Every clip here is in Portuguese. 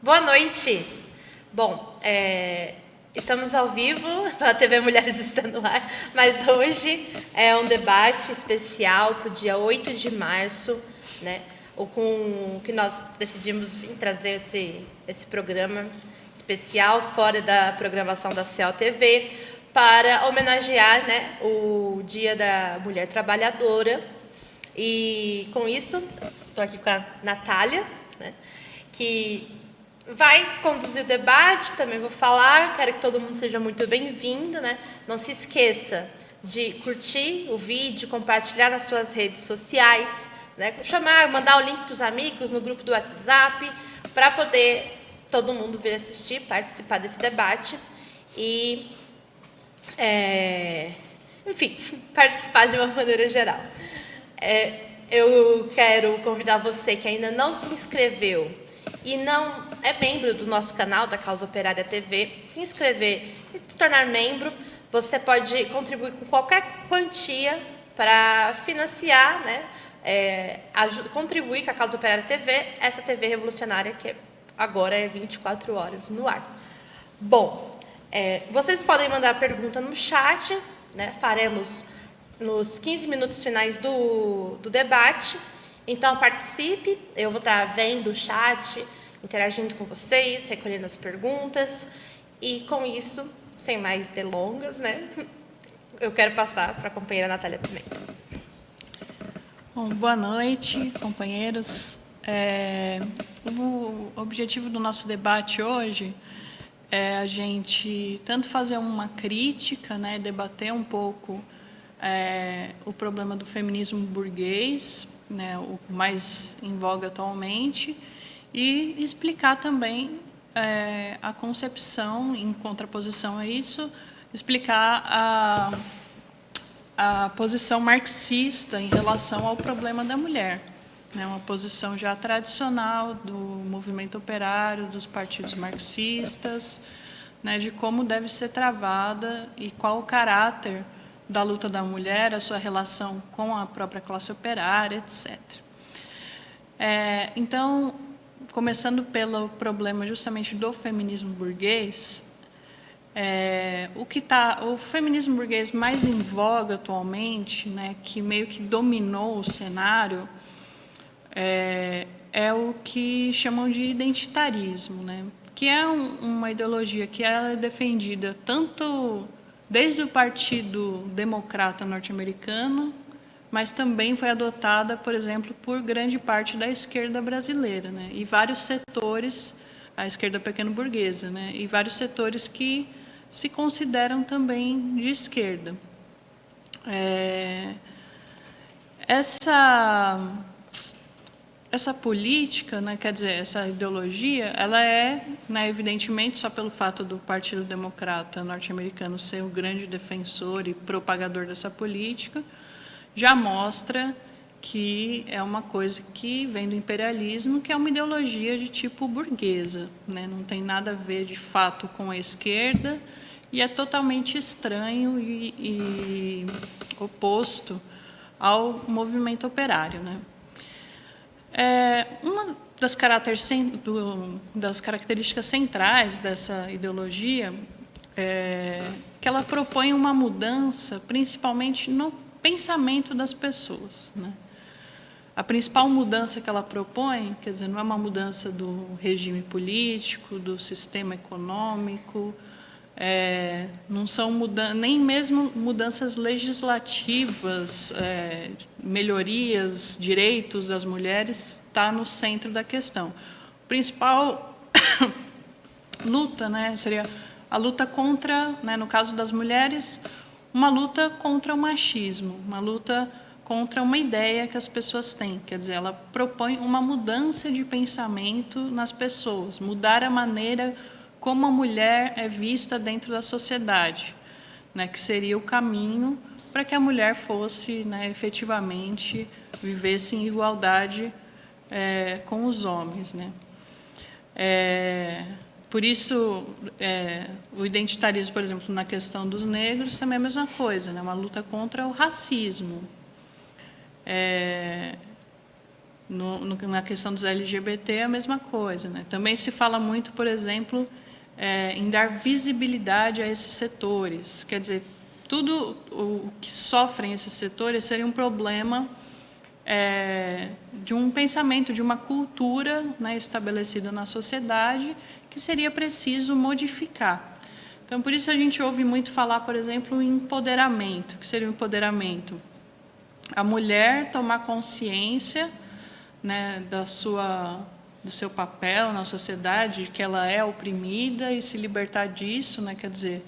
Boa noite. Bom, estamos ao vivo, a TV Mulheres está no ar, mas hoje é um debate especial para o dia 8 de março, né? Com que nós decidimos vir trazer esse programa especial fora da programação da CELTV para homenagear, né, o Dia da Mulher Trabalhadora. E com isso, estou aqui com a Natália, né, que vai conduzir o debate, também vou falar, quero que todo mundo seja muito bem-vindo, né? Não se esqueça de curtir o vídeo, compartilhar nas suas redes sociais, né? Mandar o link para os amigos no grupo do WhatsApp, para poder todo mundo vir assistir, participar desse debate e, enfim, participar de uma maneira geral. Eu quero convidar você que ainda não se inscreveu e não é membro do nosso canal, da Causa Operária TV, se inscrever e se tornar membro. Você pode contribuir com qualquer quantia para financiar, né, contribuir com a Causa Operária TV, essa TV revolucionária que agora é 24 horas no ar. Bom, vocês podem mandar pergunta no chat, né, faremos nos 15 minutos finais do debate. Então, participe, eu vou estar vendo o chat, interagindo com vocês, recolhendo as perguntas. E, com isso, sem mais delongas, né, eu quero passar para a companheira Natália Pimenta. Bom, boa noite, companheiros. O objetivo do nosso debate hoje é a gente tanto fazer uma crítica, né, debater um pouco o problema do feminismo burguês, né, o mais em voga atualmente, e explicar também a concepção, em contraposição a isso, explicar a posição marxista em relação ao problema da mulher, né, uma posição já tradicional do movimento operário, dos partidos marxistas, né, de como deve ser travada e qual o caráter da luta da mulher, a sua relação com a própria classe operária, etc. Então, começando pelo problema justamente do feminismo burguês, o feminismo burguês mais em voga atualmente, né, que meio que dominou o cenário, é o que chamam de identitarismo, né, que é uma ideologia que é defendida tanto desde o Partido Democrata norte-americano, mas também foi adotada, por exemplo, por grande parte da esquerda brasileira, né? E vários setores, a esquerda pequeno-burguesa, né? E vários setores que se consideram também de esquerda. Essa política, né, quer dizer, essa ideologia, ela né, evidentemente, só pelo fato do Partido Democrata norte-americano ser o grande defensor e propagador dessa política, já mostra que é uma coisa que vem do imperialismo, que é uma ideologia de tipo burguesa, né, não tem nada a ver, de fato, com a esquerda e é totalmente estranho e oposto ao movimento operário, né. Uma das características centrais dessa ideologia é que ela propõe uma mudança, principalmente no pensamento das pessoas, né? A principal mudança que ela propõe, quer dizer, não é uma mudança do regime político, do sistema econômico, não são nem mesmo mudanças legislativas, melhorias, direitos das mulheres, está no centro da questão. A principal luta, né, seria a luta contra, né, no caso das mulheres, uma luta contra o machismo, uma luta contra uma ideia que as pessoas têm. Quer dizer, ela propõe uma mudança de pensamento nas pessoas, mudar a maneira como a mulher é vista dentro da sociedade, né, que seria o caminho para que a mulher fosse, né, efetivamente, vivesse em igualdade com os homens, né. Por isso, o identitarismo, por exemplo, na questão dos negros, também é a mesma coisa, né, uma luta contra o racismo. Na questão dos LGBT é a mesma coisa, né? Também se fala muito, por exemplo, em dar visibilidade a esses setores. Quer dizer, tudo o que sofrem esses setores seria um problema de um pensamento, de uma cultura, né, estabelecida na sociedade, que seria preciso modificar. Então, por isso a gente ouve muito falar, por exemplo, em empoderamento. O que seria o empoderamento? A mulher tomar consciência, né, do seu papel na sociedade, que ela é oprimida e se libertar disso, né, quer dizer,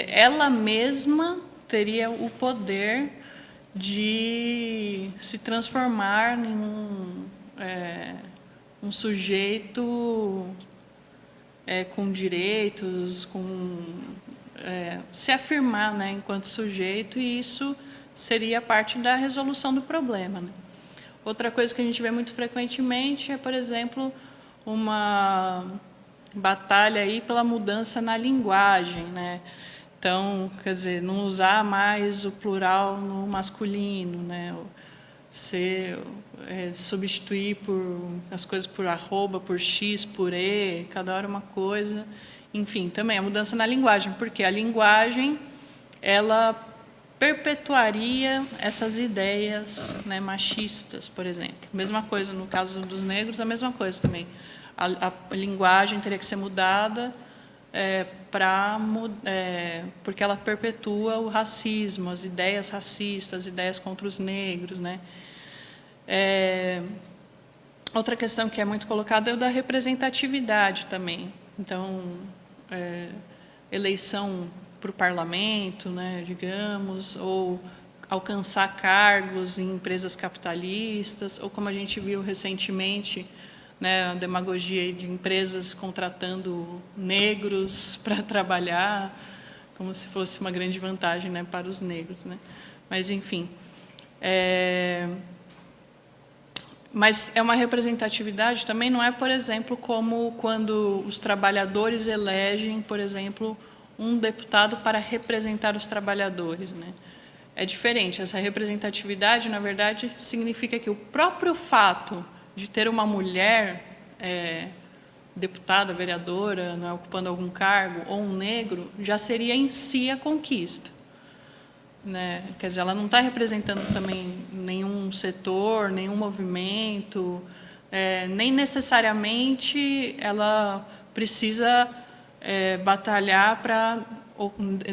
ela mesma teria o poder de se transformar em um sujeito com direitos, se afirmar, né, enquanto sujeito, e isso seria parte da resolução do problema, né? Outra coisa que a gente vê muito frequentemente é, por exemplo, uma batalha aí pela mudança na linguagem, né? Então, quer dizer, não usar mais o plural no masculino, né? Substituir as coisas por arroba, por x, por e, cada hora uma coisa. Enfim, também a mudança na linguagem, porque a linguagem, ela perpetuaria essas ideias, né, machistas, por exemplo. Mesma coisa no caso dos negros, a mesma coisa também. A linguagem teria que ser mudada porque ela perpetua o racismo, as ideias racistas, as ideias contra os negros, né? Outra questão que é muito colocada é o da representatividade também. Então, eleição para o parlamento, né, digamos, ou alcançar cargos em empresas capitalistas, ou como a gente viu recentemente, né, a demagogia de empresas contratando negros para trabalhar, como se fosse uma grande vantagem, né, para os negros, né? Mas, enfim. Mas é uma representatividade também, não é, por exemplo, como quando os trabalhadores elegem, por exemplo, um deputado para representar os trabalhadores, né? É diferente. Essa representatividade, na verdade, significa que o próprio fato de ter uma mulher deputada, vereadora, né, ocupando algum cargo, ou um negro, já seria em si a conquista, né? Quer dizer, ela não está representando também nenhum setor, nenhum movimento, nem necessariamente ela precisa batalhar para,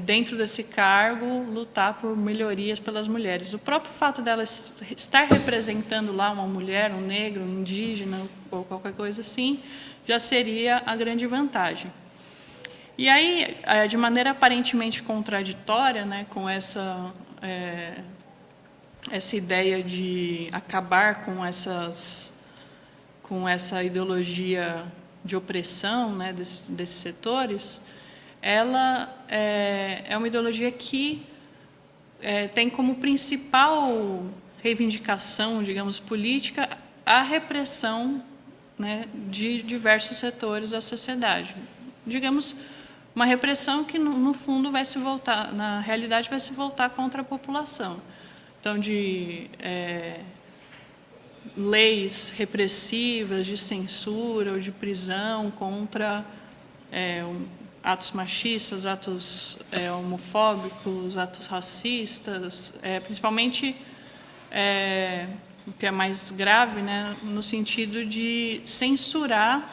dentro desse cargo, lutar por melhorias pelas mulheres. O próprio fato dela estar representando lá uma mulher, um negro, um indígena, ou qualquer coisa assim, já seria a grande vantagem. E aí, de maneira aparentemente contraditória, né, com essa ideia de acabar com essa ideologia de opressão, né, desses setores, ela é uma ideologia que tem como principal reivindicação, digamos, política, a repressão, né, de diversos setores da sociedade. Digamos, uma repressão que, no fundo, vai se voltar, na realidade, vai se voltar contra a população. Então, de leis repressivas, de censura ou de prisão contra atos machistas, atos homofóbicos, atos racistas, principalmente o que é mais grave, né, no sentido de censurar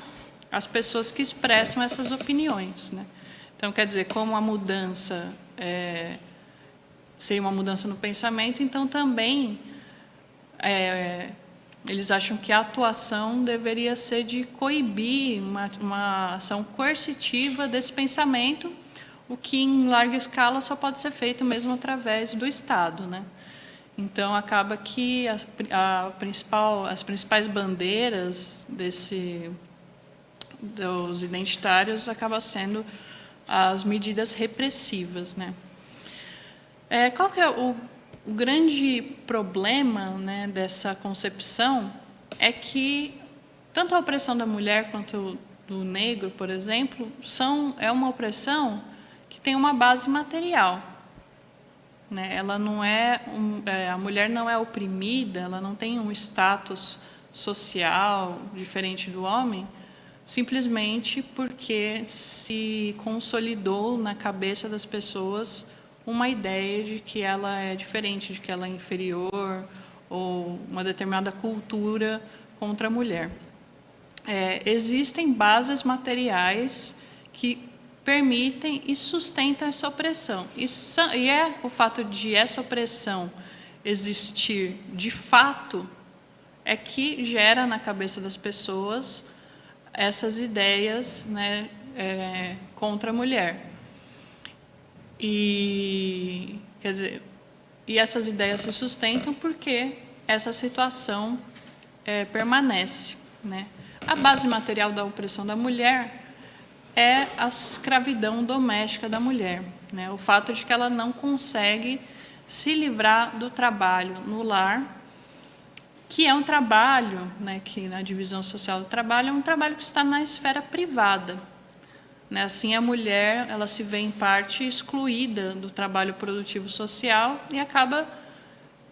as pessoas que expressam essas opiniões, né? Então, quer dizer, como a mudança seria uma mudança no pensamento, então também eles acham que a atuação deveria ser de coibir uma ação coercitiva desse pensamento, o que em larga escala só pode ser feito mesmo através do Estado, né? Então, acaba que as principais bandeiras dos identitários acabam sendo as medidas repressivas, né? Qual que é o grande problema, né, dessa concepção? É que tanto a opressão da mulher quanto do negro, por exemplo, é uma opressão que tem uma base material. né? Ela não a mulher não é oprimida, ela não tem um status social diferente do homem, simplesmente porque se consolidou na cabeça das pessoas uma ideia de que ela é diferente, de que ela é inferior, ou uma determinada cultura contra a mulher. Existem bases materiais que permitem e sustentam essa opressão. E é o fato de essa opressão existir de fato é que gera na cabeça das pessoas essas ideias, né, contra a mulher. E, quer dizer, e essas ideias se sustentam porque essa situação permanece, né? A base material da opressão da mulher é a escravidão doméstica da mulher, né? O fato de que ela não consegue se livrar do trabalho no lar, que é um trabalho, né, que na divisão social do trabalho é um trabalho que está na esfera privada, né? Assim, a mulher ela se vê em parte excluída do trabalho produtivo social e acaba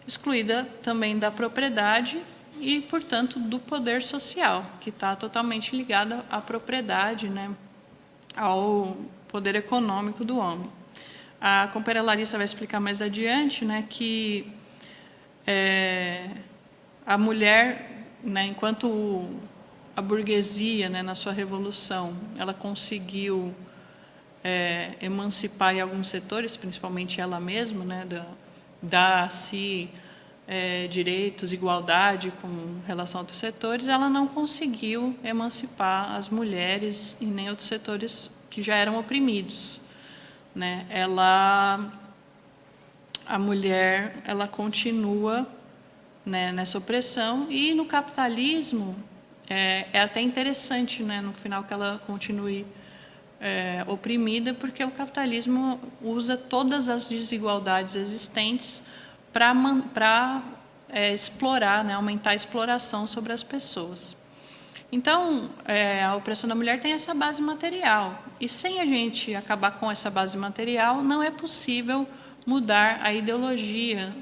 excluída também da propriedade e, portanto, do poder social, que está totalmente ligado à propriedade, né, ao poder econômico do homem. A companheira Larissa vai explicar mais adiante, né, que a mulher, né, enquanto a burguesia, né, na sua revolução, ela conseguiu emancipar em alguns setores, principalmente ela mesma, né, dar a si direitos, igualdade com relação a outros setores, ela não conseguiu emancipar as mulheres e nem outros setores que já eram oprimidos, né? A mulher, ela continua, né, nessa opressão, e no capitalismo é até interessante, né, no final, que ela continue oprimida, porque o capitalismo usa todas as desigualdades existentes para explorar, né, aumentar a exploração sobre as pessoas. Então, a opressão da mulher tem essa base material. E sem a gente acabar com essa base material, não é possível mudar a ideologia,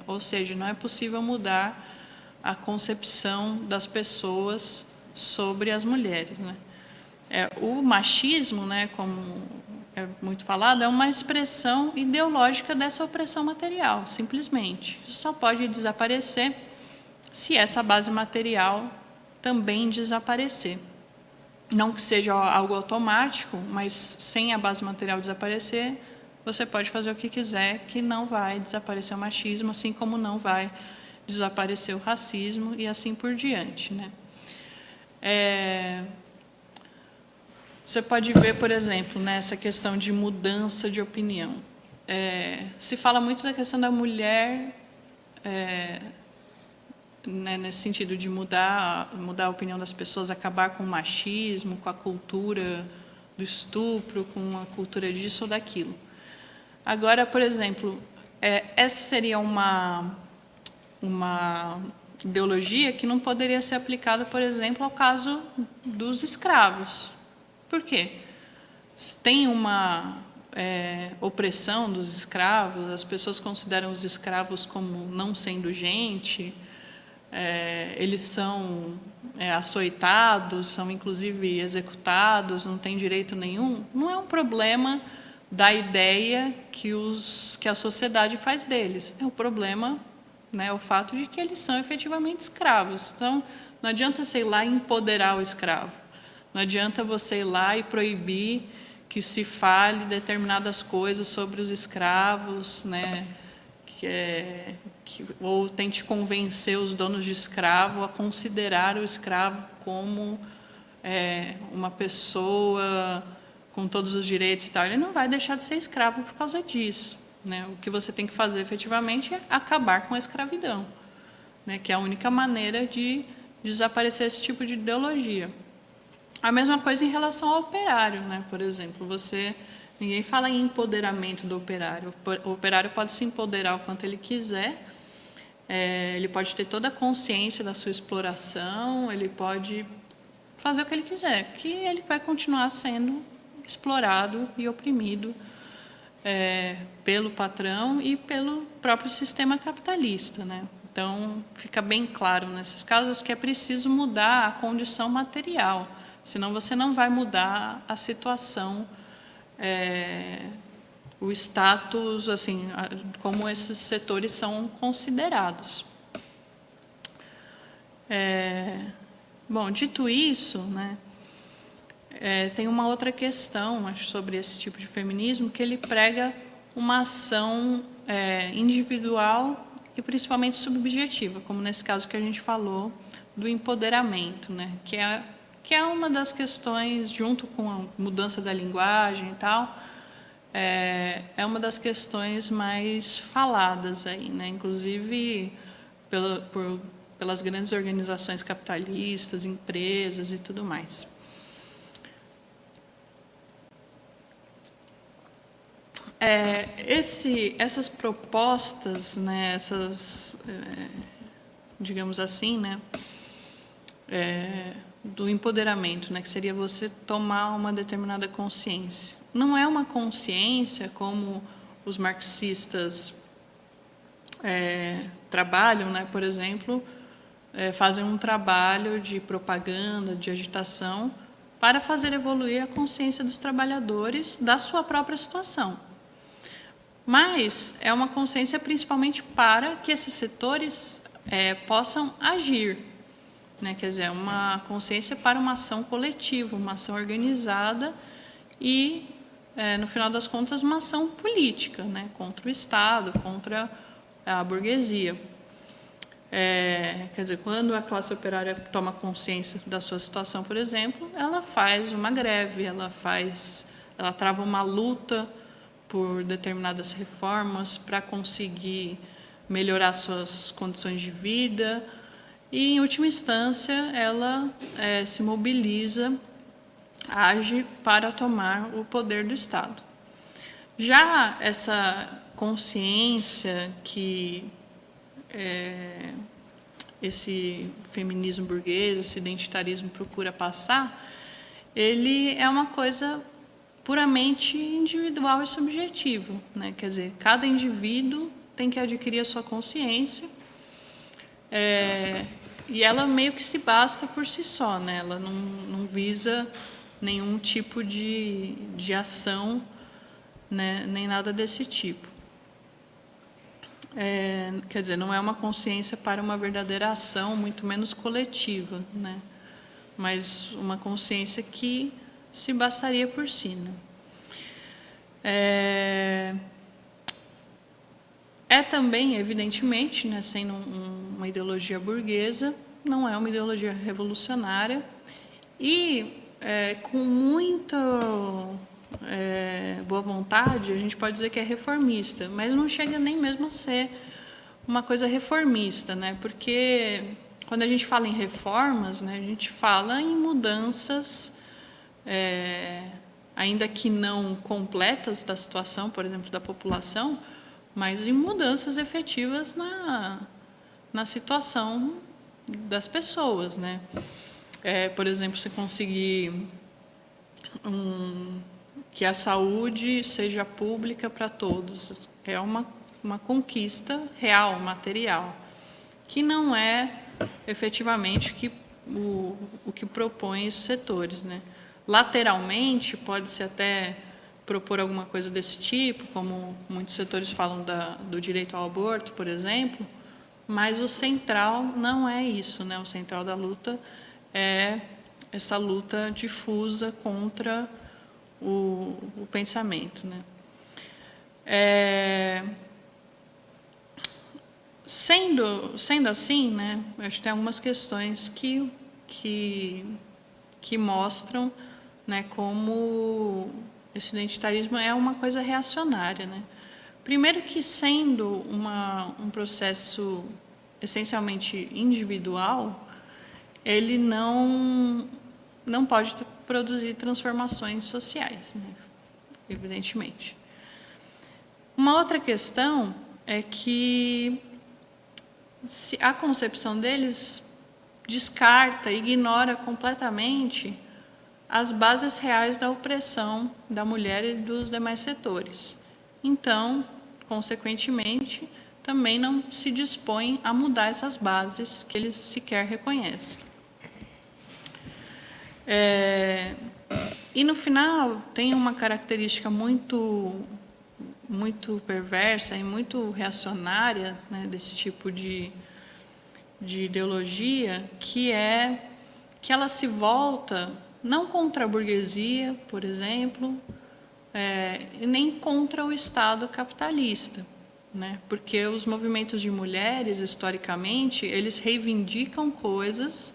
ou seja, não é possível mudar a concepção das pessoas sobre as mulheres, né? O machismo, né, como é muito falado, é uma expressão ideológica dessa opressão material, simplesmente. Isso só pode desaparecer se essa base material também desaparecer. Não que seja algo automático, mas sem a base material desaparecer, você pode fazer o que quiser, que não vai desaparecer o machismo, assim como não vai desaparecer o racismo e assim por diante, né? Você pode ver, por exemplo, nessa questão de mudança de opinião. Se fala muito da questão da mulher, né, nesse sentido de mudar a opinião das pessoas, acabar com o machismo, com a cultura do estupro, com a cultura disso ou daquilo. Agora, por exemplo, essa seria uma ideologia que não poderia ser aplicada, por exemplo, ao caso dos escravos. Por quê? Tem uma opressão dos escravos, as pessoas consideram os escravos como não sendo gente, eles são açoitados, são inclusive executados, não têm direito nenhum. Não é um problema da ideia que a sociedade faz deles. É o problema, né, o fato de que eles são efetivamente escravos. Então, não adianta você ir lá e empoderar o escravo. Não adianta você ir lá e proibir que se fale determinadas coisas sobre os escravos, né, ou tente convencer os donos de escravo a considerar o escravo como uma pessoa com todos os direitos e tal. Ele não vai deixar de ser escravo por causa disso, né? O que você tem que fazer efetivamente é acabar com a escravidão, né, que é a única maneira de desaparecer esse tipo de ideologia. A mesma coisa em relação ao operário, né? Por exemplo, ninguém fala em empoderamento do operário. O operário pode se empoderar o quanto ele quiser, ele pode ter toda a consciência da sua exploração, ele pode fazer o que ele quiser, que ele vai continuar sendo explorado e oprimido pelo patrão e pelo próprio sistema capitalista, né? Então, fica bem claro nesses casos que é preciso mudar a condição material, senão você não vai mudar a situação, o status, assim, como esses setores são considerados. Bom, dito isso, né, tem uma outra questão, acho, sobre esse tipo de feminismo, que ele prega uma ação individual e principalmente subjetiva, como nesse caso que a gente falou do empoderamento, né, que é uma das questões, junto com a mudança da linguagem e tal, é uma das questões mais faladas aí, né, inclusive pelas grandes organizações capitalistas, empresas e tudo mais. Essas propostas, né, digamos assim, né, do empoderamento, né, que seria você tomar uma determinada consciência. Não é uma consciência como os marxistas trabalham, né, por exemplo, fazem um trabalho de propaganda, de agitação, para fazer evoluir a consciência dos trabalhadores da sua própria situação. Mas é uma consciência principalmente para que esses setores possam agir, né? Quer dizer, é uma consciência para uma ação coletiva, uma ação organizada e, no final das contas, uma ação política, né? Contra o Estado, contra a burguesia. Quer dizer, quando a classe operária toma consciência da sua situação, por exemplo, ela faz uma greve, ela trava uma luta por determinadas reformas para conseguir melhorar suas condições de vida e, em última instância, ela se mobiliza, age para tomar o poder do Estado. Já essa consciência que esse feminismo burguês, esse identitarismo procura passar, ele é uma coisa puramente individual e subjetivo, né? Quer dizer, cada indivíduo tem que adquirir a sua consciência e ela meio que se basta por si só, né? Ela não visa nenhum tipo de ação, né? Nem nada desse tipo. Quer dizer, não é uma consciência para uma verdadeira ação, muito menos coletiva, né? Mas uma consciência que se bastaria por si, né? Também, evidentemente, né, sendo uma ideologia burguesa, não é uma ideologia revolucionária e, com muita boa vontade, a gente pode dizer que é reformista, mas não chega nem mesmo a ser uma coisa reformista, né? Porque quando a gente fala em reformas, né, a gente fala em mudanças, ainda que não completas da situação, por exemplo, da população, mas em mudanças efetivas na situação das pessoas, né? Por exemplo, você conseguir que a saúde seja pública para todos, é uma conquista real, material, que não é efetivamente o que propõe esses setores, né? Lateralmente, pode-se até propor alguma coisa desse tipo, como muitos setores falam do direito ao aborto, por exemplo, mas o central não é isso, né? O central da luta é essa luta difusa contra o pensamento, né? Sendo assim, né, acho que tem algumas questões que mostram, né, como esse identitarismo é uma coisa reacionária, né? Primeiro que, sendo um processo essencialmente individual, ele não pode produzir transformações sociais, né? Evidentemente. Uma outra questão é que a concepção deles descarta, ignora completamente as bases reais da opressão da mulher e dos demais setores. então, consequentemente, também não se dispõem a mudar essas bases que eles sequer reconhecem. E no final tem uma característica muito perversa e muito reacionária, né, desse tipo de ideologia, que é que ela se volta não contra a burguesia, por exemplo, e nem contra o Estado capitalista, né? Porque os movimentos de mulheres, historicamente, eles reivindicam coisas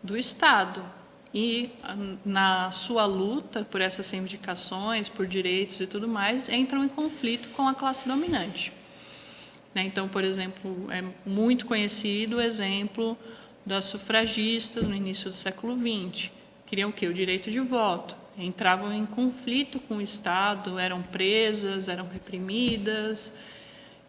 do Estado. E na sua luta por essas reivindicações, por direitos e tudo mais, entram em conflito com a classe dominante. Então, por exemplo, é muito conhecido o exemplo das sufragistas no início do século XX. Queriam o quê? O direito de voto. Entravam em conflito com o Estado, eram presas, eram reprimidas,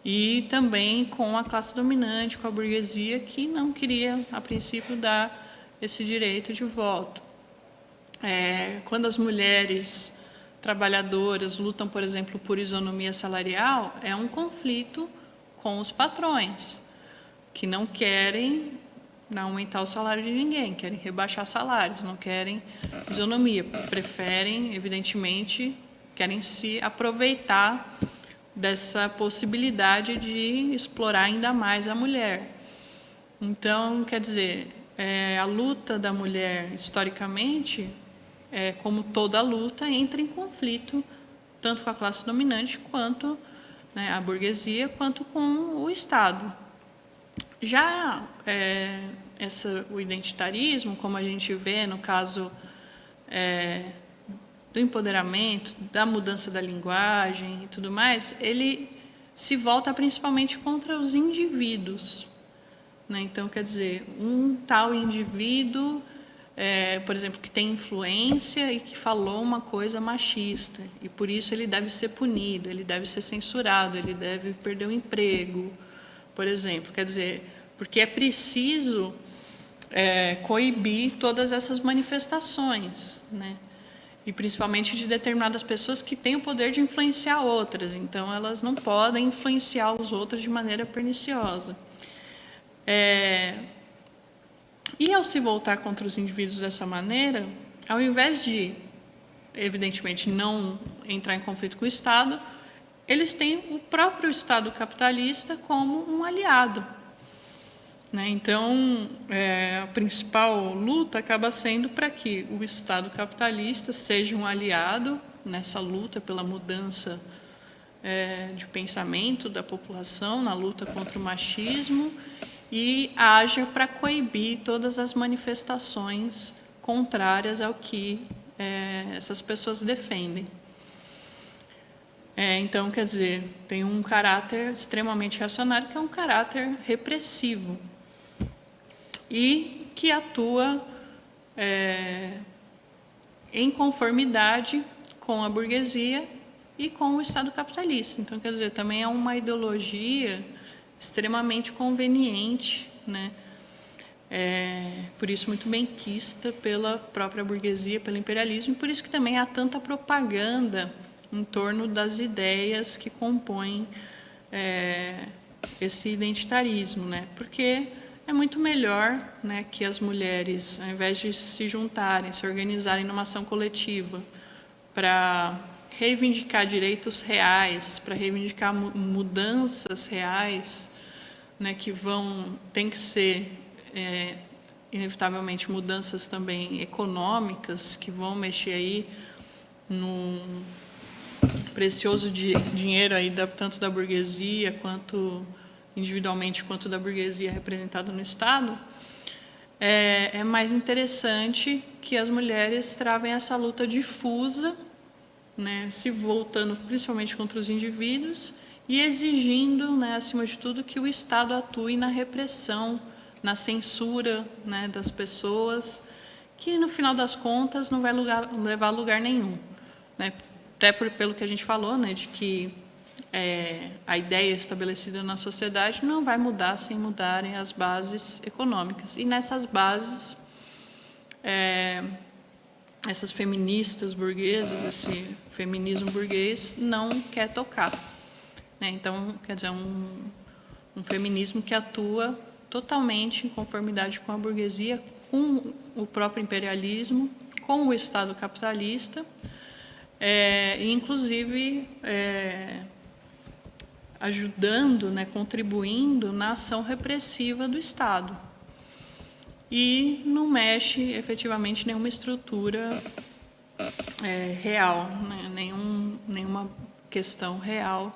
e também com a classe dominante, com a burguesia, que não queria, a princípio, dar esse direito de voto. Quando as mulheres trabalhadoras lutam, por exemplo, por isonomia salarial, é um conflito com os patrões, que não querem aumentar o salário de ninguém, querem rebaixar salários, não querem isonomia, preferem, evidentemente, querem se aproveitar dessa possibilidade de explorar ainda mais a mulher. Então, quer dizer, a luta da mulher, historicamente, como toda luta, entra em conflito tanto com a classe dominante quanto, né, a burguesia, quanto com o Estado. Já o identitarismo, como a gente vê no caso do empoderamento, da mudança da linguagem e tudo mais, ele se volta principalmente contra os indivíduos, né? Então, quer dizer, um tal indivíduo, por exemplo, que tem influência e que falou uma coisa machista, e por isso ele deve ser punido, ele deve ser censurado, ele deve perder o emprego, por exemplo. Quer dizer, porque é preciso coibir todas essas manifestações, né? E principalmente de determinadas pessoas que têm o poder de influenciar outras, então elas não podem influenciar os outros de maneira perniciosa. E ao se voltar contra os indivíduos dessa maneira, ao invés de, evidentemente, não entrar em conflito com o Estado, eles têm o próprio Estado capitalista como um aliado, né? Então, a principal luta acaba sendo para que o Estado capitalista seja um aliado nessa luta pela mudança de pensamento da população, na luta contra o machismo, e haja para coibir todas as manifestações contrárias ao que essas pessoas defendem. Então, quer dizer, tem um caráter extremamente reacionário, que é um caráter repressivo, e que atua em conformidade com a burguesia e com o Estado capitalista. Então, quer dizer, também é uma ideologia extremamente conveniente, né? Por isso muito benquista pela própria burguesia, pelo imperialismo, e por isso que também há tanta propaganda em torno das ideias que compõem esse identitarismo, né? Porque é muito melhor, né, que as mulheres, ao invés de se juntarem, se organizarem numa ação coletiva para reivindicar direitos reais, para reivindicar mudanças reais, né, que tem que ser inevitavelmente mudanças também econômicas, que vão mexer aí no precioso dinheiro aí tanto da burguesia quanto individualmente quanto da burguesia representada no Estado. É mais interessante que as mulheres travem essa luta difusa, né, se voltando principalmente contra os indivíduos e exigindo, né, acima de tudo, que o Estado atue na repressão, na censura, né, das pessoas, que no final das contas não vai levar a lugar nenhum, né? Até pelo que a gente falou, né, de que a ideia estabelecida na sociedade não vai mudar sem mudarem as bases econômicas. E nessas bases essas feministas burguesas, esse feminismo burguês, não quer tocar, né? Então, quer dizer, um feminismo que atua totalmente em conformidade com a burguesia, com o próprio imperialismo, com o Estado capitalista, e inclusive ajudando, né, contribuindo na ação repressiva do Estado. E não mexe efetivamente nenhuma estrutura real, né, nenhuma questão real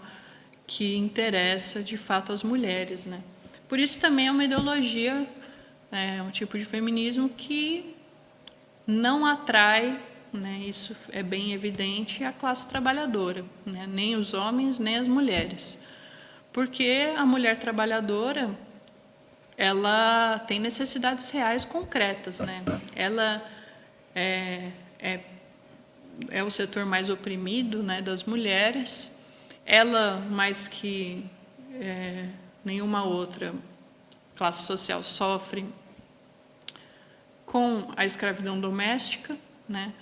que interessa de fato as mulheres, né. Por isso também é uma ideologia, um tipo de feminismo que não atrai, né, isso é bem evidente, a classe trabalhadora, né, nem os homens nem as mulheres. Porque a mulher trabalhadora, ela tem necessidades reais concretas, né? Ela é o setor mais oprimido, né, das mulheres. Ela, mais que nenhuma outra classe social, sofre com a escravidão doméstica, né?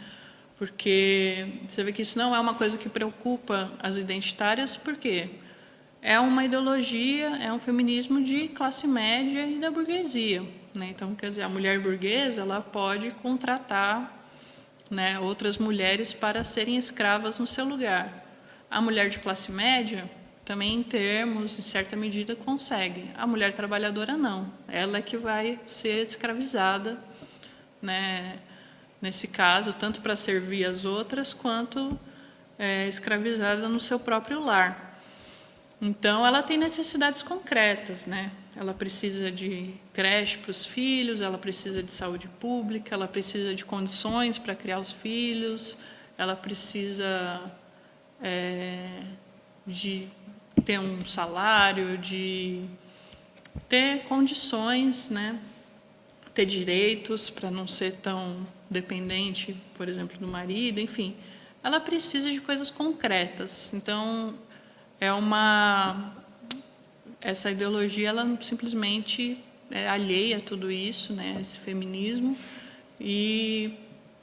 Porque você vê que isso não é uma coisa que preocupa as identitárias, porque é uma ideologia, é um feminismo de classe média e da burguesia, né? Então, quer dizer, a mulher burguesa, ela pode contratar, né, outras mulheres para serem escravas no seu lugar. A mulher de classe média, também em termos, em certa medida, consegue. A mulher trabalhadora, não. Ela é que vai ser escravizada, né, nesse caso, tanto para servir as outras, quanto escravizada no seu próprio lar. Então, ela tem necessidades concretas, né? Ela precisa de creche para os filhos, ela precisa de saúde pública, ela precisa de condições para criar os filhos, ela precisa de ter um salário, de ter condições, né? Ter direitos para não ser tão dependente, por exemplo, do marido, enfim. Ela precisa de coisas concretas. Então, essa ideologia, ela simplesmente é alheia a tudo isso, né, esse feminismo, e,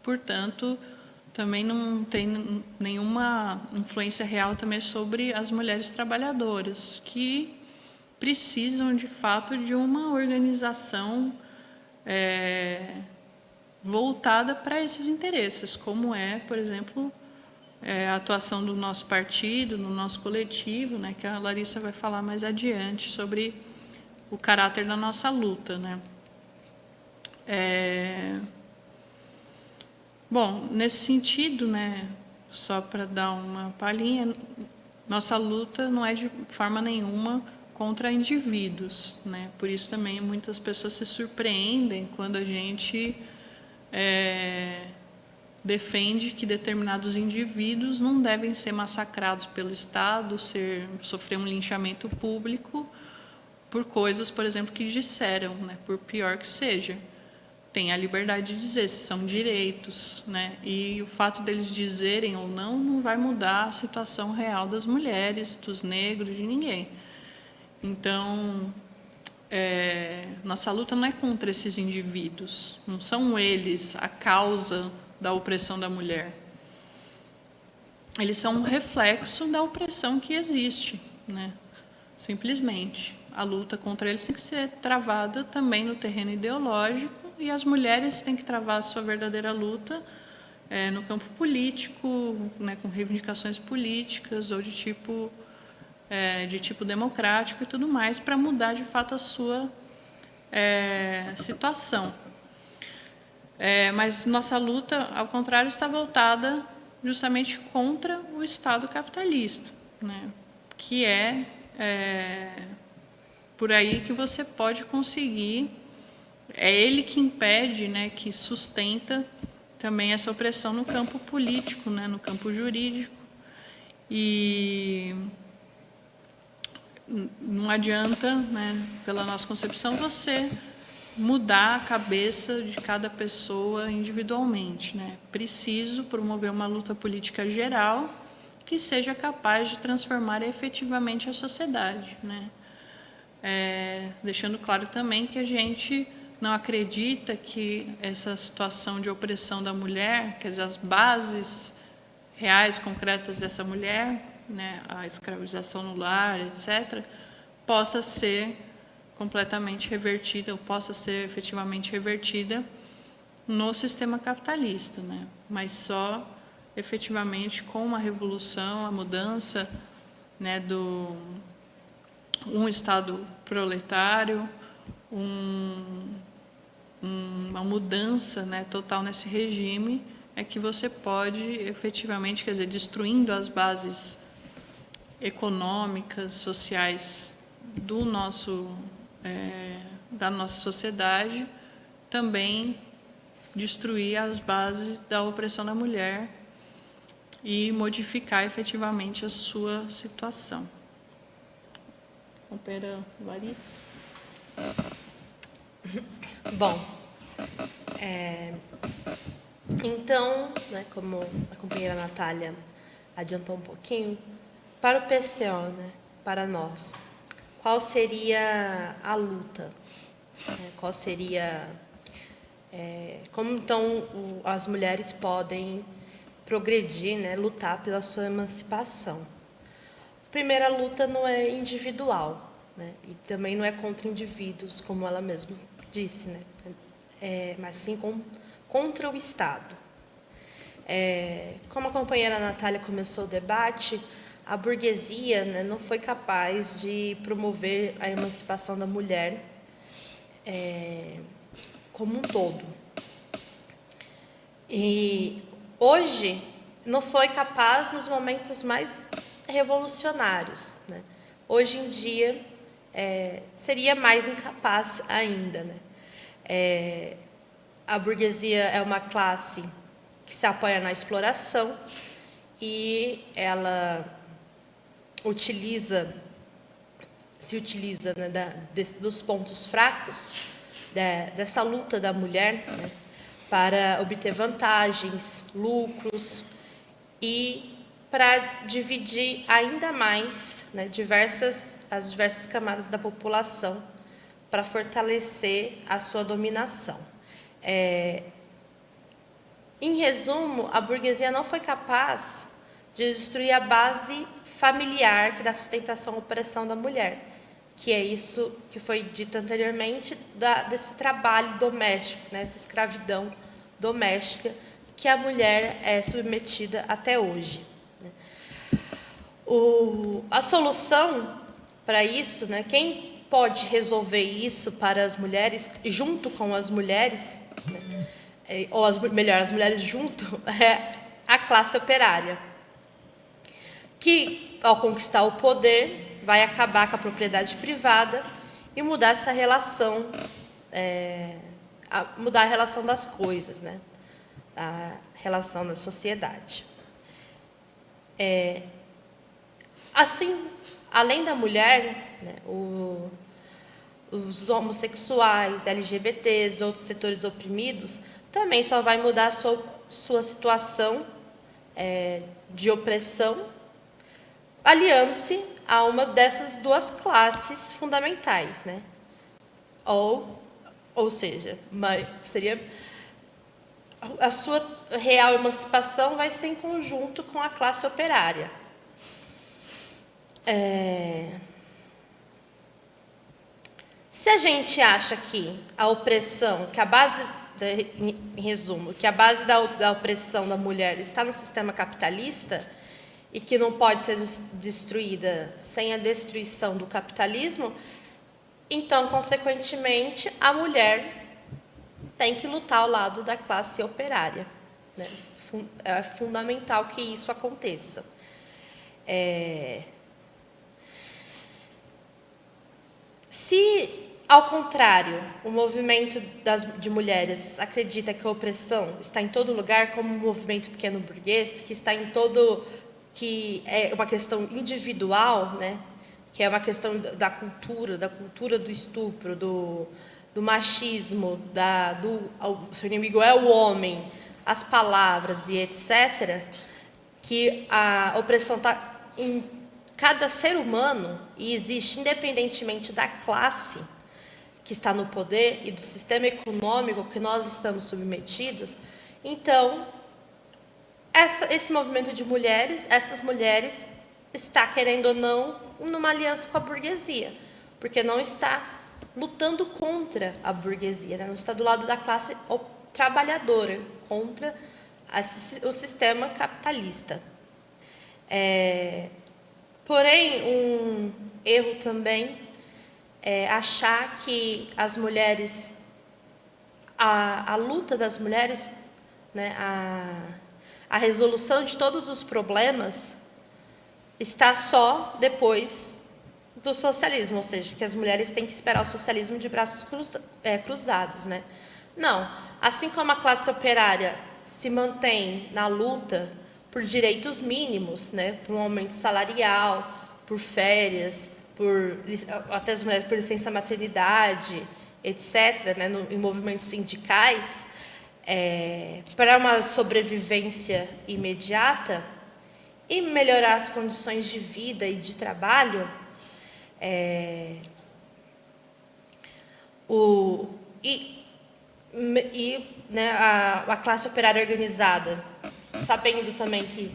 portanto, também não tem nenhuma influência real também sobre as mulheres trabalhadoras, que precisam, de fato, de uma organização voltada para esses interesses, como por exemplo, a atuação do nosso partido, no nosso coletivo, né, que a Larissa vai falar mais adiante sobre o caráter da nossa luta, né. Bom, nesse sentido, né, só para dar uma palhinha, nossa luta não é de forma nenhuma contra indivíduos, né. Por isso também muitas pessoas se surpreendem quando a gente defende que determinados indivíduos não devem ser massacrados pelo Estado, sofrer um linchamento público por coisas, por exemplo, que disseram, né, por pior que seja. Tem a liberdade de dizer, são direitos, né, e o fato deles dizerem ou não vai mudar a situação real das mulheres, dos negros, de ninguém. Então, nossa luta não é contra esses indivíduos, não são eles a causa da opressão da mulher. Eles são um reflexo da opressão que existe, né? Simplesmente. A luta contra eles tem que ser travada também no terreno ideológico, e as mulheres têm que travar a sua verdadeira luta no campo político, né, com reivindicações políticas ou de tipo democrático e tudo mais, para mudar de fato a sua situação. Mas nossa luta, ao contrário, está voltada justamente contra o Estado capitalista, né? Que por aí que você pode conseguir, é ele que impede, né, que sustenta também essa opressão no campo político, né, no campo jurídico. E não adianta, né, pela nossa concepção, você mudar a cabeça de cada pessoa individualmente, né? Preciso promover uma luta política geral que seja capaz de transformar efetivamente a sociedade, né? Deixando claro também que a gente não acredita que essa situação de opressão da mulher, quer dizer, as bases reais, concretas dessa mulher, né, a escravização no lar, etc., possa ser completamente revertida, ou possa ser efetivamente revertida no sistema capitalista, né? Mas só efetivamente com uma revolução, a mudança, né, do um Estado proletário, uma mudança, né, total nesse regime, é que você pode efetivamente, quer dizer, destruindo as bases econômicas, sociais do da nossa sociedade, também destruir as bases da opressão da mulher e modificar efetivamente a sua situação. Companheira Larissa? Bom, então, né, como a companheira Natália adiantou um pouquinho, para o PCO, né, para nós, qual seria a luta? Qual seria... como, então, as mulheres podem progredir, né, lutar pela sua emancipação? A primeira luta não é individual, né, e também não é contra indivíduos, como ela mesma disse, né, mas sim contra o Estado. Como a companheira Natália começou o debate, a burguesia, né, não foi capaz de promover a emancipação da mulher como um todo. E hoje não foi capaz nos momentos mais revolucionários, né? Hoje em dia seria mais incapaz ainda, né? A burguesia é uma classe que se apoia na exploração e ela se utiliza, né, dos pontos fracos dessa luta da mulher, né, para obter vantagens, lucros e para dividir ainda mais, né, as diversas camadas da população para fortalecer a sua dominação. Em resumo, a burguesia não foi capaz de destruir a base familiar que dá sustentação à opressão da mulher, que é isso que foi dito anteriormente, desse trabalho doméstico, né, essa escravidão doméstica que a mulher é submetida até hoje. A solução para isso, né, quem pode resolver isso para as mulheres, junto com as mulheres, né, ou as mulheres junto, é a classe operária, que, ao conquistar o poder, vai acabar com a propriedade privada e mudar essa relação, mudar a relação das coisas, né? A relação da sociedade. Assim, além da mulher, né, os homossexuais, LGBTs, outros setores oprimidos, também só vai mudar a sua situação de opressão, aliando-se a uma dessas duas classes fundamentais, né? Ou seja, seria a sua real emancipação vai ser em conjunto com a classe operária. Se a gente acha que a opressão, que a base, em resumo, que a base da opressão da mulher está no sistema capitalista e que não pode ser destruída sem a destruição do capitalismo, então, consequentemente, a mulher tem que lutar ao lado da classe operária, né? É fundamental que isso aconteça. Se, ao contrário, o movimento de mulheres acredita que a opressão está em todo lugar, como o movimento pequeno burguês, que está em todo... que é uma questão individual, né? Que é uma questão da cultura do estupro, do machismo, o seu inimigo é o homem, as palavras e etc., que a opressão está em cada ser humano e existe independentemente da classe, que está no poder e do sistema econômico que nós estamos submetidos, então, esse movimento de mulheres, essas mulheres, está, querendo ou não, numa aliança com a burguesia, porque não está lutando contra a burguesia, né? Não está do lado da classe trabalhadora, contra o sistema capitalista. Porém, um erro também é achar que as mulheres, a luta das mulheres, né, a resolução de todos os problemas está só depois do socialismo, ou seja, que as mulheres têm que esperar o socialismo de braços cruzados, né? Não, assim como a classe operária se mantém na luta por direitos mínimos, né, por um aumento salarial, por férias, até as mulheres por licença maternidade, etc., né, em movimentos sindicais, para uma sobrevivência imediata e melhorar as condições de vida e de trabalho, né, a classe operária organizada, sabendo também que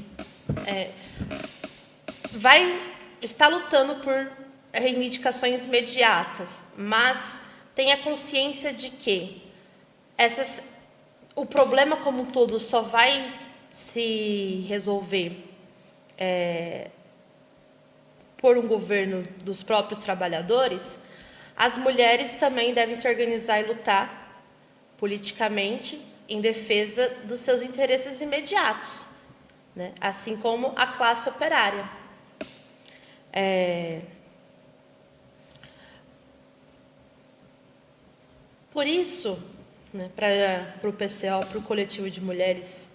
está lutando por reivindicações imediatas, mas tenha consciência de que o problema como um todo só vai se resolver por um governo dos próprios trabalhadores. As mulheres também devem se organizar e lutar politicamente em defesa dos seus interesses imediatos, né? Assim como a classe operária. Por isso, né, para o PCO, para o coletivo de mulheres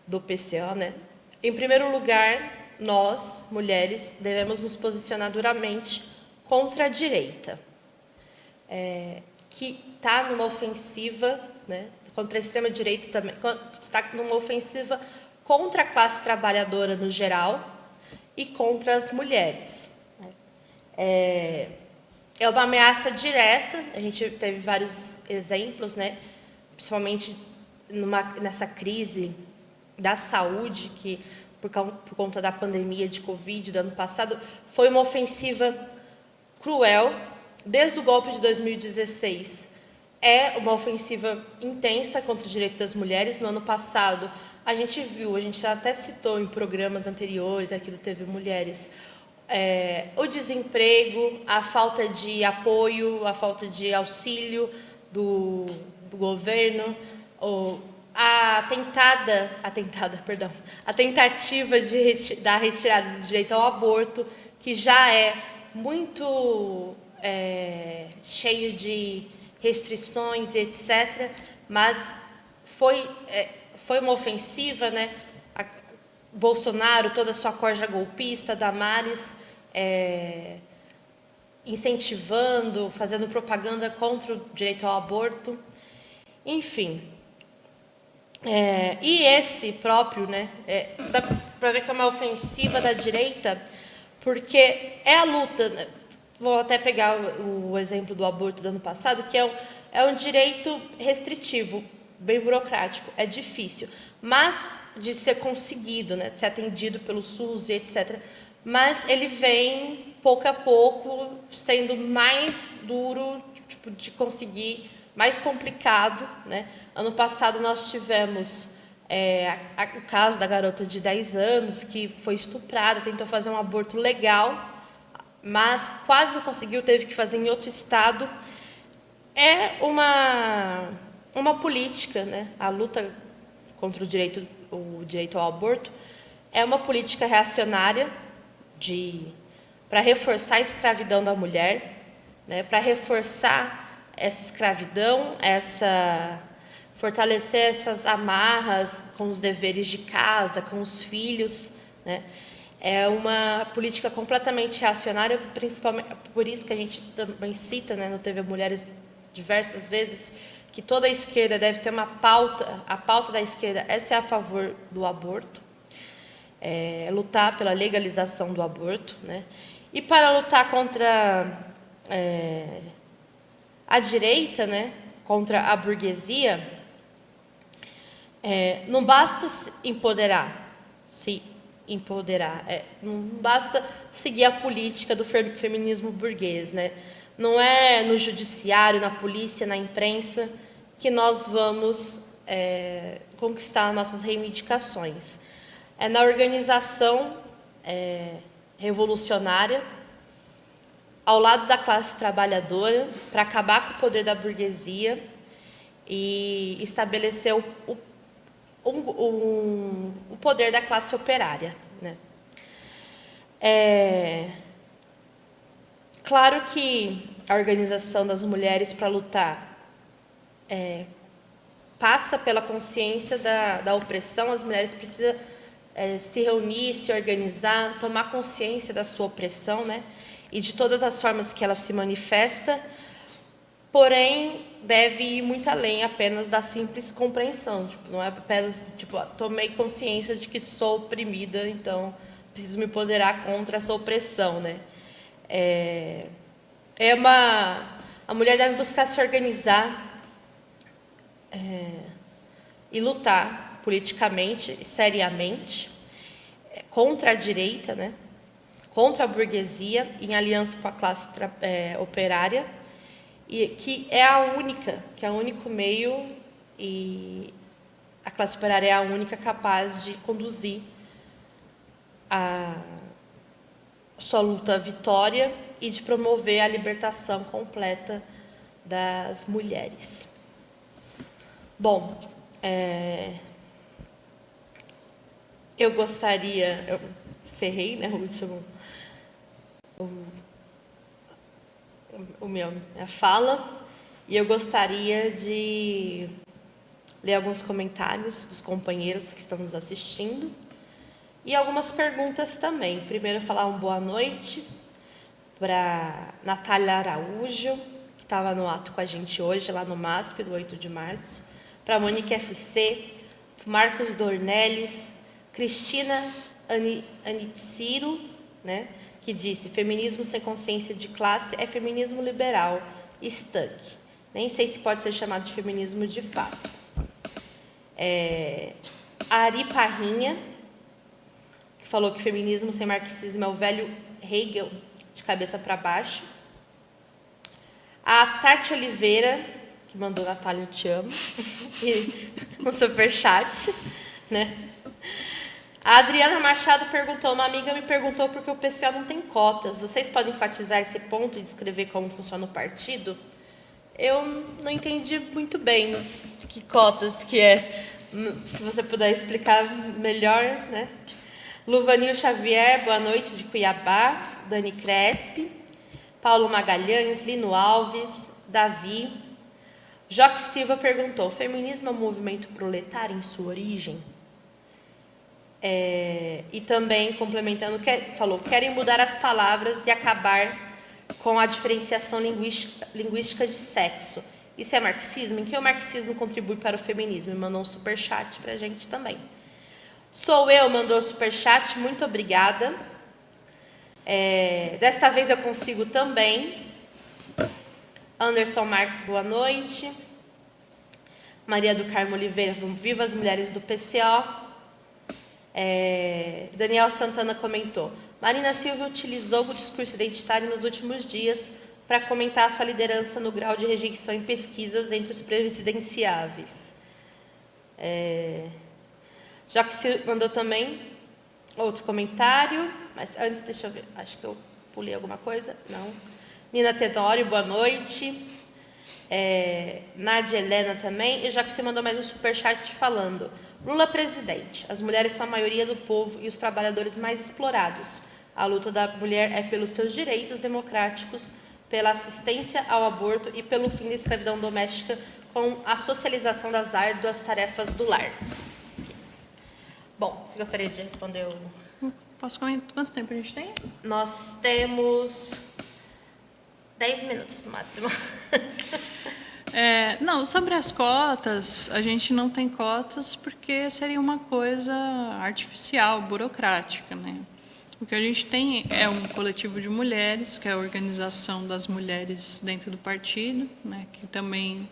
do PCO, né, em primeiro lugar, nós, mulheres, devemos nos posicionar duramente contra a direita, que está numa ofensiva, né, contra a extrema-direita também, está numa ofensiva contra a classe trabalhadora no geral e contra as mulheres. É uma ameaça direta, a gente teve vários exemplos, né, principalmente nessa crise da saúde, que por conta da pandemia de Covid do ano passado, foi uma ofensiva cruel, desde o golpe de 2016. É uma ofensiva intensa contra o direito das mulheres. No ano passado, a gente viu, a gente já até citou em programas anteriores aqui do TV Mulheres, o desemprego, a falta de apoio, a falta de auxílio do governo, a tentativa da retirada do direito ao aborto, que já é muito cheio de restrições, etc., mas foi uma ofensiva, né? Bolsonaro, toda a sua corja golpista, Damares, incentivando, fazendo propaganda contra o direito ao aborto, enfim. E esse próprio, né, dá para ver que é uma ofensiva da direita, porque é a luta, né, vou até pegar o exemplo do aborto do ano passado, que é um direito restritivo, bem burocrático, é difícil, mas de ser conseguido, né, de ser atendido pelo SUS e etc. Mas ele vem, pouco a pouco, sendo mais duro, tipo, de conseguir, mais complicado, né? Ano passado nós tivemos o caso da garota de 10 anos que foi estuprada, tentou fazer um aborto legal, mas quase não conseguiu, teve que fazer em outro estado. É uma política, né? A luta contra o direito ao aborto é uma política reacionária para reforçar a escravidão da mulher, né? Para reforçar essa escravidão, fortalecer essas amarras com os deveres de casa, com os filhos, né? É uma política completamente reacionária, principalmente por isso que a gente também cita, né, no TV Mulheres diversas vezes, que toda a esquerda deve ter uma pauta, a pauta da esquerda é ser a favor do aborto, lutar pela legalização do aborto, né? E para lutar contra A direita, né, contra a burguesia, não basta se empoderar, não basta seguir a política do feminismo burguês, né? Não é no judiciário, na polícia, na imprensa que nós vamos conquistar nossas reivindicações. É na organização revolucionária, ao lado da classe trabalhadora, para acabar com o poder da burguesia e estabelecer o poder da classe operária, né? Claro que a organização das mulheres para lutar passa pela consciência da opressão. As mulheres precisam se reunir, se organizar, tomar consciência da sua opressão, né? E de todas as formas que ela se manifesta, porém, deve ir muito além apenas da simples compreensão. Não é apenas, tomei consciência de que sou oprimida, então preciso me empoderar contra essa opressão, né? A mulher deve buscar se organizar e lutar politicamente e seriamente contra a direita, né? Contra a burguesia, em aliança com a classe operária, e que é o único meio, e a classe operária é a única capaz de conduzir a sua luta à vitória e de promover a libertação completa das mulheres. Bom, eu encerrei, né, minha fala, e eu gostaria de ler alguns comentários dos companheiros que estão nos assistindo e algumas perguntas também. Primeiro, falar uma boa noite para Natália Araújo, que estava no ato com a gente hoje, lá no MASP, do 8 de março, para Monique FC, Marcos Dornelles, Cristina Anitsiro, né, que disse: feminismo sem consciência de classe é feminismo liberal, estanque. Nem sei se pode ser chamado de feminismo de fato. Ari Parrinha, que falou que feminismo sem marxismo é o velho Hegel de cabeça para baixo. A Tati Oliveira, que mandou: Natália, eu te amo, no superchat, né? A Adriana Machado perguntou: uma amiga me perguntou por que o PCO não tem cotas. Vocês podem enfatizar esse ponto e descrever como funciona o partido? Eu não entendi muito bem que cotas que é. Se você puder explicar melhor, né? Luvanil Xavier, boa noite, de Cuiabá. Dani Crespi, Paulo Magalhães, Lino Alves, Davi. Joque Silva perguntou: feminismo é um movimento proletário em sua origem? E também, complementando, falou: querem mudar as palavras e acabar com a diferenciação linguística de sexo. Isso é marxismo? Em que o marxismo contribui para o feminismo? E mandou um superchat para a gente também. Sou eu, mandou superchat, muito obrigada. Desta vez eu consigo também. Anderson Marques, boa noite. Maria do Carmo Oliveira, viva as mulheres do PCO. Daniel Santana comentou: Marina Silva utilizou o discurso identitário nos últimos dias para comentar sua liderança no grau de rejeição em pesquisas entre os presidenciáveis. Joque mandou também outro comentário, mas antes, deixa eu ver, acho que eu pulei alguma coisa. Não. Nina Tenório, boa noite. Nádia Helena também. E Joque mandou mais um superchat falando: Lula presidente, as mulheres são a maioria do povo e os trabalhadores mais explorados. A luta da mulher é pelos seus direitos democráticos, pela assistência ao aborto e pelo fim da escravidão doméstica com a socialização das árduas tarefas do lar. Bom, você gostaria de responder Posso comentar? Quanto tempo a gente tem? Nós temos 10 minutos no máximo. Não, sobre as cotas, a gente não tem cotas porque seria uma coisa artificial, burocrática, né? O que a gente tem é um coletivo de mulheres, que é a organização das mulheres dentro do partido, né, que também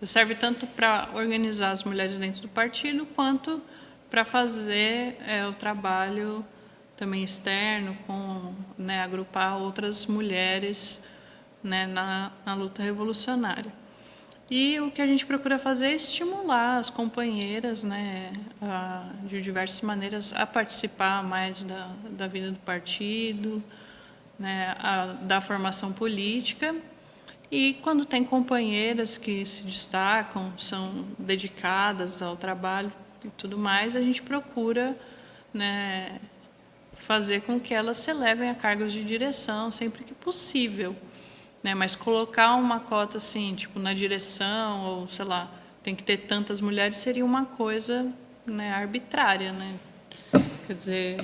serve tanto para organizar as mulheres dentro do partido, quanto para fazer o trabalho também externo, com, né, agrupar outras mulheres, né, na luta revolucionária. E o que a gente procura fazer é estimular as companheiras, né, de diversas maneiras, a participar mais da vida do partido, né, da formação política. E quando tem companheiras que se destacam, são dedicadas ao trabalho e tudo mais, a gente procura, né, fazer com que elas se elevem a cargos de direção sempre que possível. Né? Mas colocar uma cota assim, tipo, na direção, ou sei lá, tem que ter tantas mulheres, seria uma coisa, né, arbitrária. Né? Quer dizer,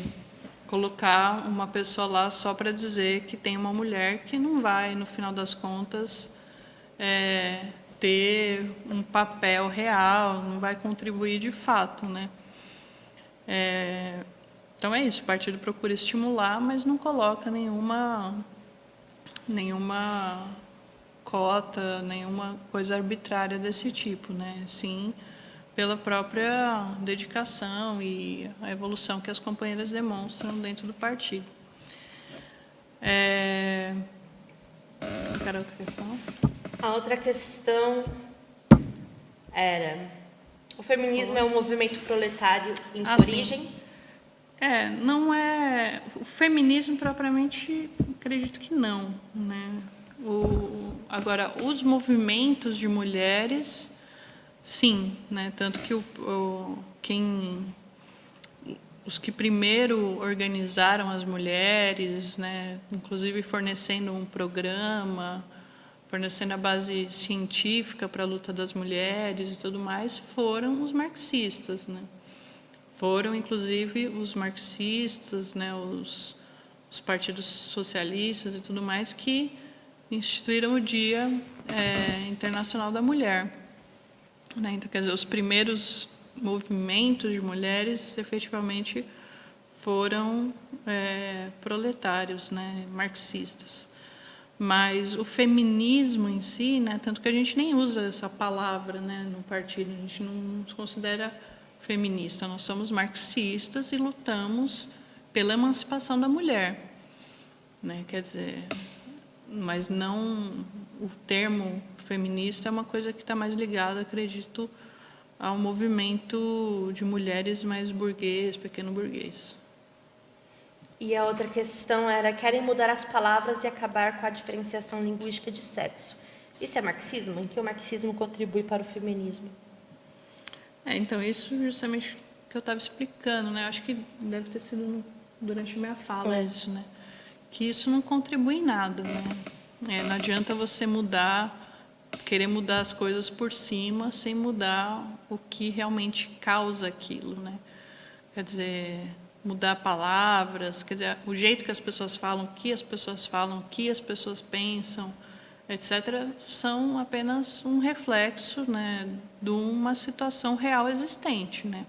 colocar uma pessoa lá só para dizer que tem uma mulher que não vai, no final das contas, ter um papel real, não vai contribuir de fato. Né? Então é isso, o partido procura estimular, mas não coloca nenhuma cota, nenhuma coisa arbitrária desse tipo, né? Sim, pela própria dedicação e a evolução que as companheiras demonstram dentro do partido. Qual era a outra questão? A outra questão era: o feminismo é um movimento proletário em sua origem? Sim. Não é... O feminismo, propriamente, acredito que não, né? Agora, os movimentos de mulheres, sim, né? Tanto que os que primeiro organizaram as mulheres, né? Inclusive fornecendo um programa, fornecendo a base científica para a luta das mulheres e tudo mais, foram os marxistas, né? Foram, inclusive, os marxistas, né, os partidos socialistas e tudo mais, que instituíram o Dia Internacional da Mulher. Né? Então, quer dizer, os primeiros movimentos de mulheres, efetivamente, foram proletários, né, marxistas. Mas o feminismo em si, né, tanto que a gente nem usa essa palavra, né, no partido, a gente não se considera feminista, nós somos marxistas e lutamos pela emancipação da mulher, né? Quer dizer, mas não, o termo feminista é uma coisa que está mais ligada, acredito, ao movimento de mulheres mais burguês, pequeno burguês. E a outra questão era: querem mudar as palavras e acabar com a diferenciação linguística de sexo. Isso é marxismo? Em que o marxismo contribui para o feminismo? Então, isso justamente que eu estava explicando, né? Acho que deve ter sido durante a minha fala isso, né? Que isso não contribui em nada, né? Não adianta você querer mudar as coisas por cima, sem mudar o que realmente causa aquilo, né? Quer dizer, mudar palavras, quer dizer, o jeito que as pessoas falam, o que as pessoas falam, o que as pessoas pensam, etc., são apenas um reflexo, né, de uma situação real existente, né?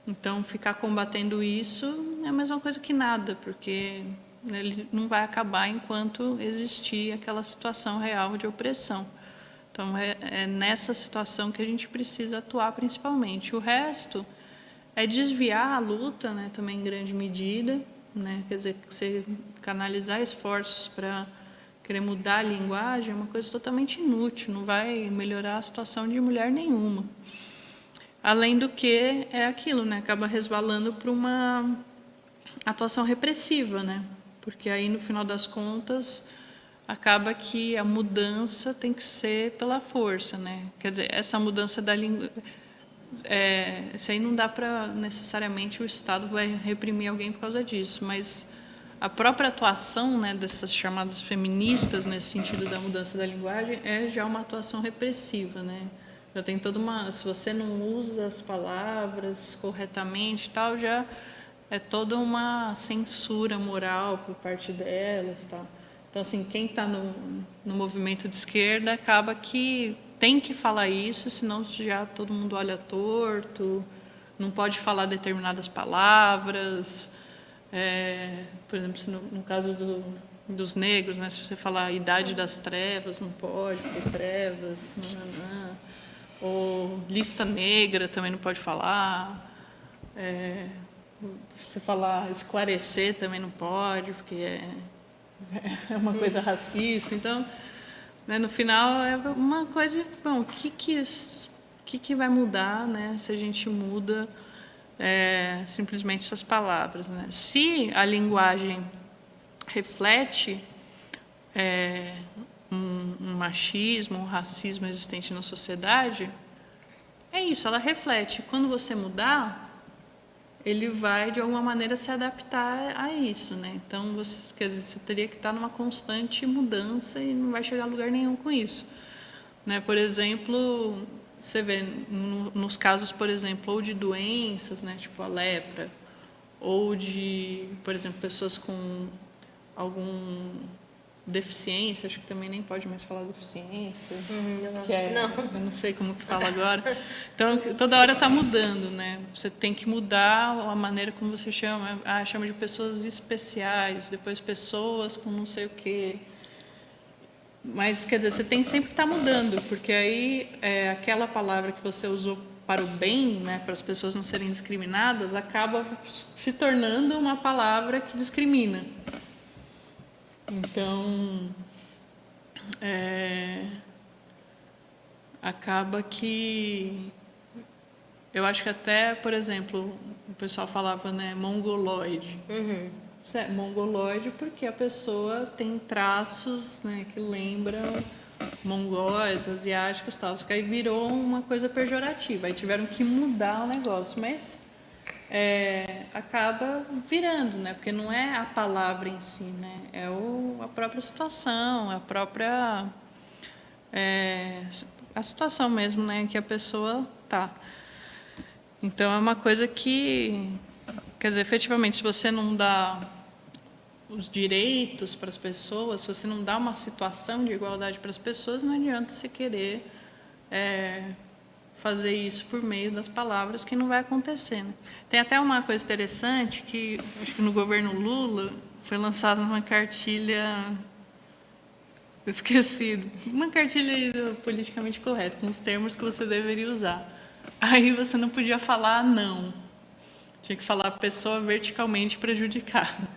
Então, ficar combatendo isso é a mesma coisa que nada, porque ele não vai acabar enquanto existir aquela situação real de opressão. Então, é nessa situação que a gente precisa atuar principalmente. O resto é desviar a luta, né, também em grande medida, né? Quer dizer, você canalizar esforços para querer mudar a linguagem é uma coisa totalmente inútil, não vai melhorar a situação de mulher nenhuma. Além do que é aquilo, né? Acaba resvalando para uma atuação repressiva, né? Porque aí, no final das contas, acaba que a mudança tem que ser pela força, né? Quer dizer, essa mudança da língua... isso aí não dá para, necessariamente, o Estado vai reprimir alguém por causa disso, mas a própria atuação, né, dessas chamadas feministas, nesse sentido da mudança da linguagem, é já uma atuação repressiva, né? Já tem toda uma... Se você não usa as palavras corretamente, tal, já é toda uma censura moral por parte delas, tal. Então, assim, quem está no movimento de esquerda acaba que tem que falar isso, senão já todo mundo olha torto, não pode falar determinadas palavras, Por exemplo, no caso dos negros, né, se você falar a idade das trevas, não pode, porque trevas, não. Ou lista negra também não pode falar. Se você falar esclarecer também não pode, porque é uma coisa racista. Então, né, no final é uma coisa, bom, o que vai mudar, né, se a gente muda simplesmente essas palavras, né? Se a linguagem reflete um machismo, um racismo existente na sociedade, é isso, ela reflete. Quando você mudar, ele vai, de alguma maneira, se adaptar a isso, né? Então, quer dizer, você teria que estar numa constante mudança e não vai chegar a lugar nenhum com isso. Né? Por exemplo, você vê nos casos, por exemplo, ou de doenças, né, tipo a lepra, ou de, por exemplo, pessoas com algum deficiência, acho que também nem pode mais falar deficiência, eu não sei como que fala agora. Então, toda hora está mudando, né? Você tem que mudar a maneira como você chama. Chama de pessoas especiais, depois pessoas com não sei o quê. Mas, quer dizer, você tem sempre que estar mudando, porque aí aquela palavra que você usou para o bem, né, para as pessoas não serem discriminadas, acaba se tornando uma palavra que discrimina. Então, acaba que... Eu acho que até, por exemplo, o pessoal falava, né, mongoloide. Mongoloide porque a pessoa tem traços, né, que lembram mongóis, asiáticos e tal. Só que aí virou uma coisa pejorativa. Aí tiveram que mudar o negócio. Mas acaba virando, né? Porque não é a palavra em si, né? É a própria situação, a própria... a situação mesmo, né, que a pessoa tá. Então, é uma coisa que... Quer dizer, efetivamente, se você não dá os direitos para as pessoas, se você não dá uma situação de igualdade para as pessoas, não adianta você querer fazer isso por meio das palavras, que não vai acontecer. Né? Tem até uma coisa interessante, que acho que no governo Lula foi lançada uma cartilha... Esqueci. Uma cartilha politicamente correta, com os termos que você deveria usar. Aí você não podia falar não. Tinha que falar pessoa verticalmente prejudicada.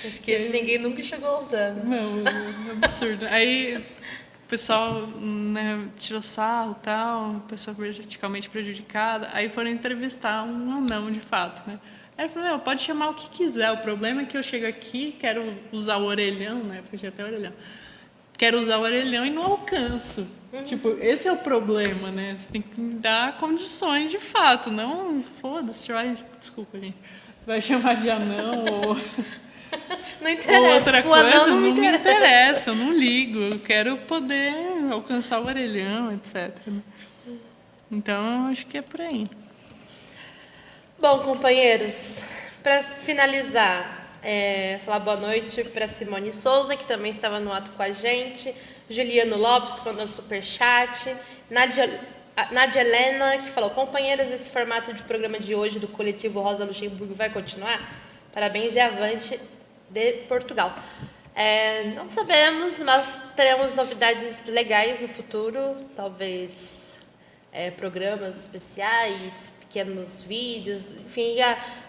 Acho que esse ninguém nunca chegou a usar. Né? Não, é absurdo. Aí o pessoal, né, tirou sarro e tal, pessoa verticalmente prejudicada. Aí foram entrevistar um anão, de fato, né? Aí ele falou, pode chamar o que quiser. O problema é que eu chego aqui, quero usar o orelhão, né? Porque tinha até orelhão. Quero usar o orelhão e não alcanço. Tipo, esse é o problema, né? Você tem que me dar condições de fato. Não, foda-se, desculpa, gente. Vai chamar de anão ou... Não interessa. Ou outra coisa, não me interessa, eu não ligo. Eu quero poder alcançar o orelhão, etc. Então, acho que é por aí. Bom, companheiros, para finalizar, falar boa noite para Simone Souza, que também estava no ato com a gente, Juliano Lopes, que mandou superchat, Nádia Helena, que falou, companheiras, esse formato de programa de hoje do coletivo Rosa Luxemburgo vai continuar? Parabéns e avante de Portugal. Não sabemos, mas teremos novidades legais no futuro, talvez programas especiais, pequenos vídeos, enfim,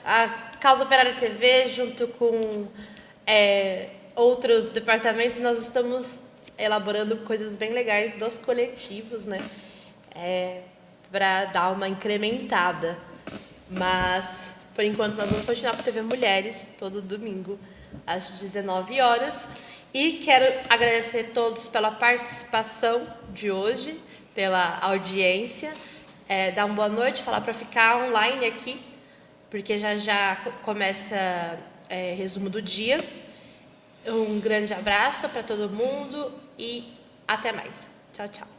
a Causa Operária TV, junto com outros departamentos, nós estamos elaborando coisas bem legais dos coletivos, né, para dar uma incrementada. Mas, por enquanto, nós vamos continuar com a TV Mulheres, todo domingo, às 19 horas. E quero agradecer a todos pela participação de hoje, pela audiência. Dar uma boa noite, falar para ficar online aqui, porque já começa resumo do dia. Um grande abraço para todo mundo e até mais. Tchau, tchau.